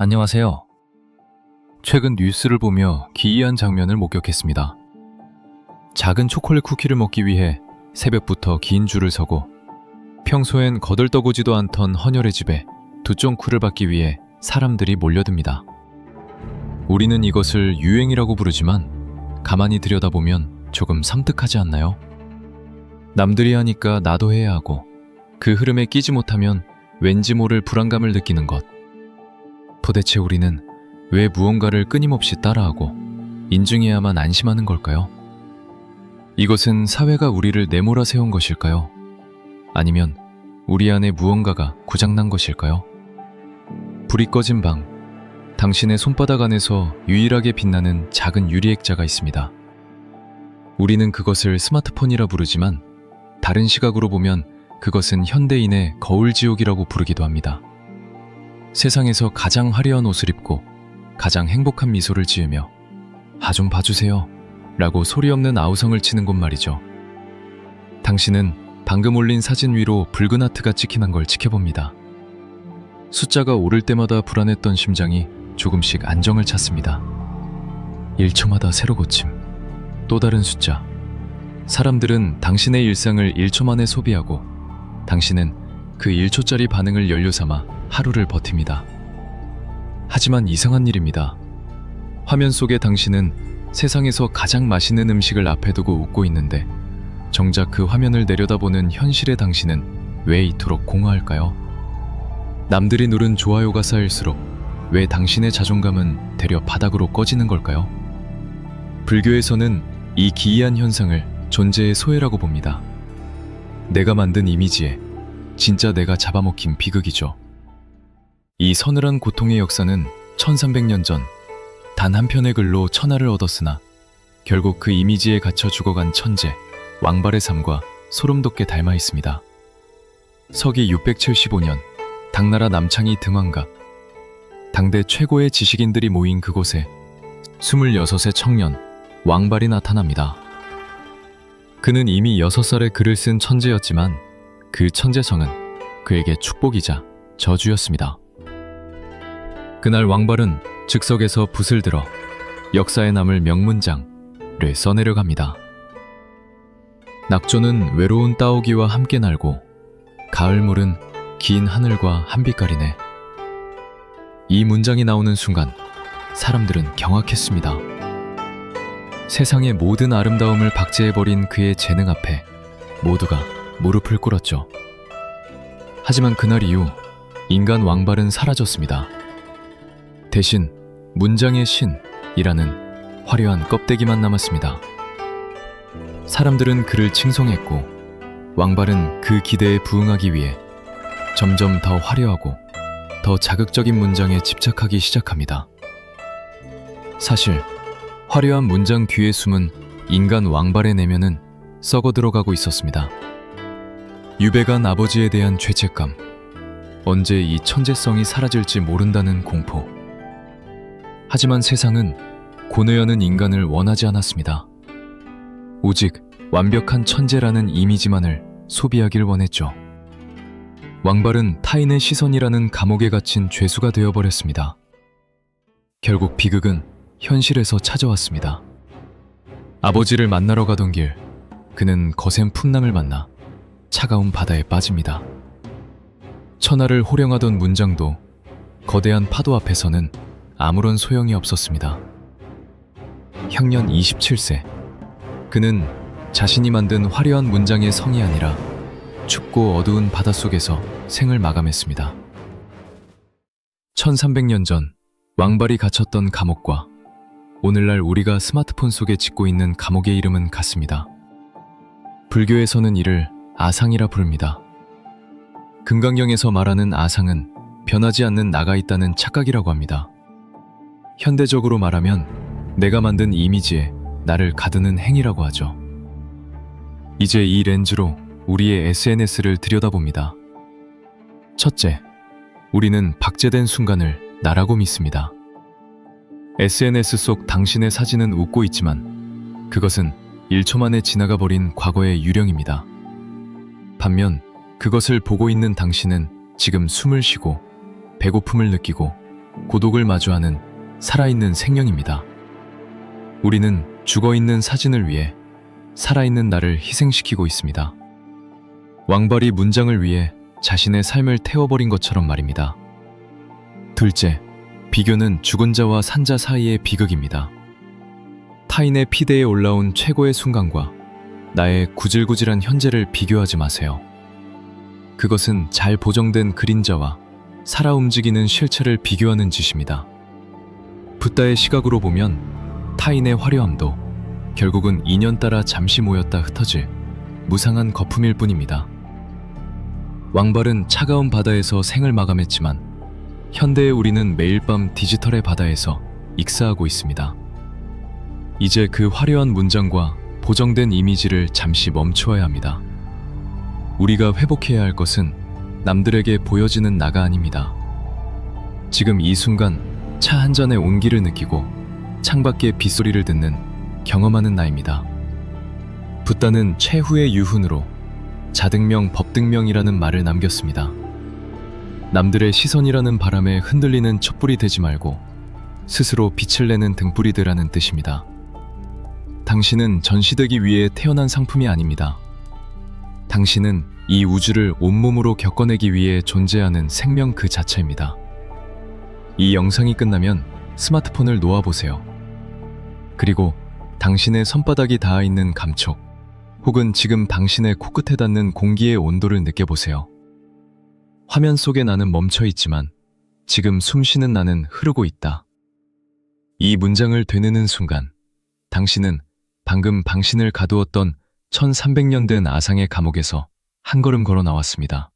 안녕하세요. 최근 뉴스를 보며 기이한 장면을 목격했습니다. 작은 초콜릿 쿠키를 먹기 위해 새벽부터 긴 줄을 서고 평소엔 거들떠보지도 않던 헌혈의 집에 두쫑쿨을 받기 위해 사람들이 몰려듭니다. 우리는 이것을 유행이라고 부르지만 가만히 들여다보면 조금 섬뜩하지 않나요? 남들이 하니까 나도 해야 하고 그 흐름에 끼지 못하면 왠지 모를 불안감을 느끼는 것. 도대체 우리는 왜 무언가를 끊임없이 따라하고 인증해야만 안심하는 걸까요? 이것은 사회가 우리를 내몰아 세운 것일까요? 아니면 우리 안에 무언가가 고장난 것일까요? 불이 꺼진 방, 당신의 손바닥 안에서 유일하게 빛나는 작은 유리액자가 있습니다. 우리는 그것을 스마트폰이라 부르지만 다른 시각으로 보면 그것은 현대인의 거울지옥이라고 부르기도 합니다. 세상에서 가장 화려한 옷을 입고 가장 행복한 미소를 지으며 좀 봐주세요 라고 소리 없는 아우성을 치는 곳 말이죠. 당신은 방금 올린 사진 위로 붉은 하트가 찍힌 걸 지켜봅니다. 숫자가 오를 때마다 불안했던 심장이 조금씩 안정을 찾습니다. 1초마다 새로 고침, 또 다른 숫자. 사람들은 당신의 일상을 1초 만에 소비하고 당신은 그 1초짜리 반응을 연료 삼아 하루를 버팁니다. 하지만 이상한 일입니다. 화면 속의 당신은 세상에서 가장 맛있는 음식을 앞에 두고 웃고 있는데 정작 그 화면을 내려다보는 현실의 당신은 왜 이토록 공허할까요? 남들이 누른 좋아요가 쌓일수록 왜 당신의 자존감은 되려 바닥으로 꺼지는 걸까요? 불교에서는 이 기이한 현상을 존재의 소외라고 봅니다. 내가 만든 이미지에 진짜 내가 잡아먹힌 비극이죠. 이 서늘한 고통의 역사는 1300년 전 단 한 편의 글로 천하를 얻었으나 결국 그 이미지에 갇혀 죽어간 천재 왕발의 삶과 소름돋게 닮아 있습니다. 서기 675년 당나라 남창이 등왕각, 당대 최고의 지식인들이 모인 그곳에 26의 청년 왕발이 나타납니다. 그는 이미 6살에 글을 쓴 천재였지만 그 천재성은 그에게 축복이자 저주였습니다. 그날 왕발은 즉석에서 붓을 들어 역사에 남을 명문장을 써내려갑니다. 낙조는 외로운 따오기와 함께 날고 가을물은 긴 하늘과 한빛깔이네. 이 문장이 나오는 순간 사람들은 경악했습니다. 세상의 모든 아름다움을 박제해버린 그의 재능 앞에 모두가 무릎을 꿇었죠. 하지만 그날 이후 인간 왕발은 사라졌습니다. 대신 문장의 신이라는 화려한 껍데기만 남았습니다. 사람들은 그를 칭송했고 왕발은 그 기대에 부응하기 위해 점점 더 화려하고 더 자극적인 문장에 집착하기 시작합니다. 사실 화려한 문장 뒤에 숨은 인간 왕발의 내면은 썩어 들어가고 있었습니다. 유배간 아버지에 대한 죄책감, 언제 이 천재성이 사라질지 모른다는 공포. 하지만 세상은 고뇌하는 인간을 원하지 않았습니다. 오직 완벽한 천재라는 이미지만을 소비하길 원했죠. 왕발은 타인의 시선이라는 감옥에 갇힌 죄수가 되어버렸습니다. 결국 비극은 현실에서 찾아왔습니다. 아버지를 만나러 가던 길, 그는 거센 풍랑을 만나 차가운 바다에 빠집니다. 천하를 호령하던 문장도 거대한 파도 앞에서는 아무런 소용이 없었습니다. 향년 27세, 그는 자신이 만든 화려한 문장의 성이 아니라 춥고 어두운 바닷속에서 생을 마감했습니다. 1300년 전 왕발이 갇혔던 감옥과 오늘날 우리가 스마트폰 속에 짓고 있는 감옥의 이름은 같습니다. 불교에서는 이를 아상이라 부릅니다. 금강경에서 말하는 아상은 변하지 않는 나가 있다는 착각이라고 합니다. 현대적으로 말하면 내가 만든 이미지에 나를 가두는 행위라고 하죠. 이제 이 렌즈로 우리의 SNS를 들여다봅니다. 첫째, 우리는 박제된 순간을 나라고 믿습니다. SNS 속 당신의 사진은 웃고 있지만 그것은 1초 만에 지나가 버린 과거의 유령입니다. 반면 그것을 보고 있는 당신은 지금 숨을 쉬고 배고픔을 느끼고 고독을 마주하는 살아있는 생명입니다. 우리는 죽어있는 사진을 위해 살아있는 나를 희생시키고 있습니다. 왕발이 문장을 위해 자신의 삶을 태워버린 것처럼 말입니다. 둘째, 비교는 죽은 자와 산 자 사이의 비극입니다. 타인의 피대에 올라온 최고의 순간과 나의 구질구질한 현재를 비교하지 마세요. 그것은 잘 보정된 그림자와 살아 움직이는 실체를 비교하는 짓입니다. 붓다의 시각으로 보면 타인의 화려함도 결국은 인연 따라 잠시 모였다 흩어질 무상한 거품일 뿐입니다. 왕발은 차가운 바다에서 생을 마감했지만 현대의 우리는 매일 밤 디지털의 바다에서 익사하고 있습니다. 이제 그 화려한 문장과 보정된 이미지를 잠시 멈추어야 합니다. 우리가 회복해야 할 것은 남들에게 보여지는 나가 아닙니다. 지금 이 순간 차 한 잔의 온기를 느끼고 창밖의 빗소리를 듣는 경험하는 나입니다. 붓다는 최후의 유훈으로 자등명 법등명이라는 말을 남겼습니다. 남들의 시선이라는 바람에 흔들리는 촛불이 되지 말고 스스로 빛을 내는 등불이되라는 뜻입니다. 당신은 전시되기 위해 태어난 상품이 아닙니다. 당신은 이 우주를 온몸으로 겪어내기 위해 존재하는 생명 그 자체입니다. 이 영상이 끝나면 스마트폰을 놓아보세요. 그리고 당신의 손바닥이 닿아 있는 감촉, 혹은 지금 당신의 코끝에 닿는 공기의 온도를 느껴보세요. 화면 속의 나는 멈춰 있지만 지금 숨쉬는 나는 흐르고 있다. 이 문장을 되뇌는 순간 당신은 방금 당신을 가두었던 1300년 된 아상의 감옥에서 한 걸음 걸어 나왔습니다.